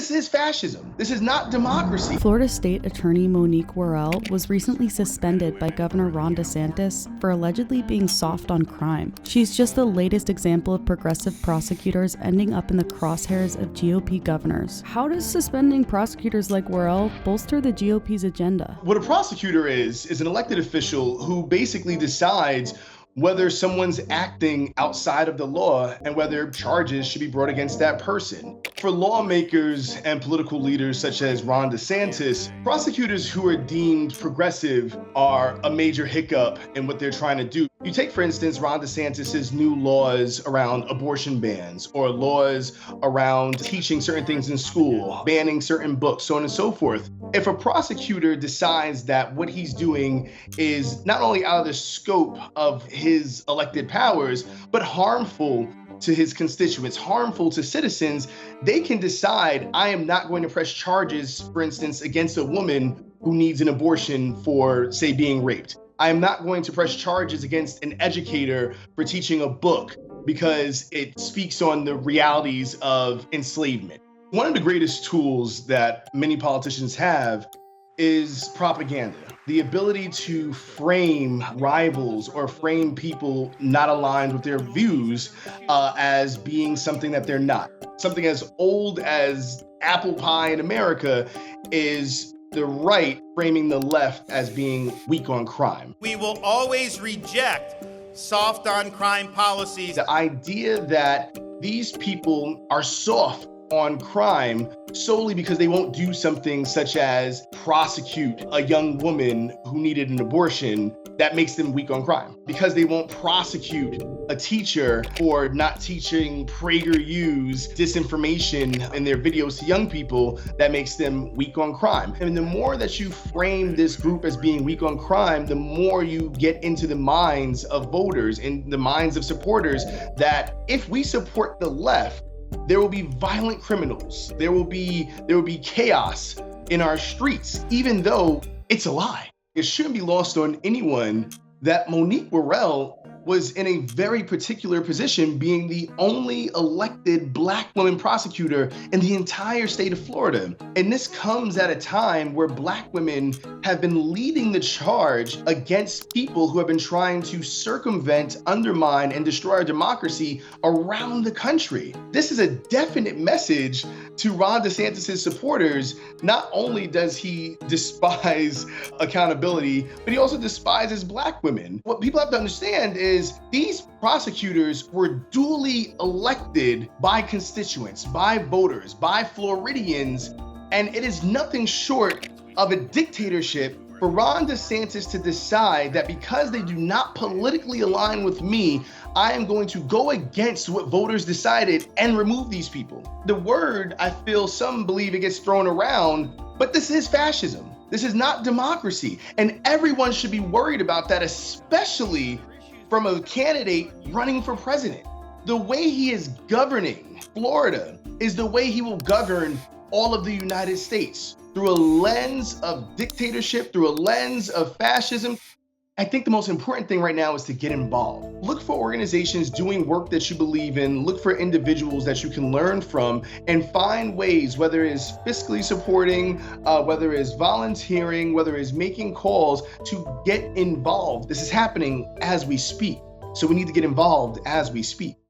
this is fascism. This is not democracy. Florida State Attorney Monique Worrell was recently suspended by Governor Ron DeSantis for allegedly being soft on crime. She's just the latest example of progressive prosecutors ending up in the crosshairs of GOP governors. How does suspending prosecutors like Worrell bolster the GOP's agenda? What a prosecutor is an elected official who basically decides whether someone's acting outside of the law and whether charges should be brought against that person. For lawmakers and political leaders such as Ron DeSantis, prosecutors who are deemed progressive are a major hiccup in what they're trying to do. You take, for instance, Ron DeSantis' new laws around abortion bans or laws around teaching certain things in school, banning certain books, so on and so forth. If a prosecutor decides that what he's doing is not only out of the scope of his elected powers, but harmful to his constituents, harmful to citizens, they can decide, I am not going to press charges, for instance, against a woman who needs an abortion for, say, being raped. I am not going to press charges against an educator for teaching a book because it speaks on the realities of enslavement. One of the greatest tools that many politicians have is propaganda. The ability to frame rivals or frame people not aligned with their views as being something that they're not. Something as old as apple pie in America is the right framing the left as being weak on crime. We will always reject soft on crime policies. The idea that these people are soft on crime solely because they won't do something such as prosecute a young woman who needed an abortion, that makes them weak on crime. Because they won't prosecute a teacher for not teaching PragerU's disinformation in their videos to young people, that makes them weak on crime. And the more that you frame this group as being weak on crime, the more you get into the minds of voters and the minds of supporters that if we support the left, there will be violent criminals. There will be chaos in our streets, even though it's a lie. It shouldn't be lost on anyone that Monique Worrell was in a very particular position, being the only elected Black woman prosecutor in the entire state of Florida. And this comes at a time where Black women have been leading the charge against people who have been trying to circumvent, undermine, and destroy our democracy around the country. This is a definite message to Ron DeSantis' supporters. Not only does he despise accountability, but he also despises Black women. What people have to understand is these prosecutors were duly elected by constituents, by voters, by Floridians, and it is nothing short of a dictatorship for Ron DeSantis to decide that because they do not politically align with me, I am going to go against what voters decided and remove these people. The word, I feel some believe it gets thrown around, but this is fascism. This is not democracy. And everyone should be worried about that, especially from a candidate running for president. The way he is governing Florida is the way he will govern all of the United States, through a lens of dictatorship, through a lens of fascism. I think the most important thing right now is to get involved. Look for organizations doing work that you believe in, look for individuals that you can learn from, and find ways, whether it's fiscally supporting, whether it's volunteering, whether it's making calls, to get involved. This is happening as we speak. So we need to get involved as we speak.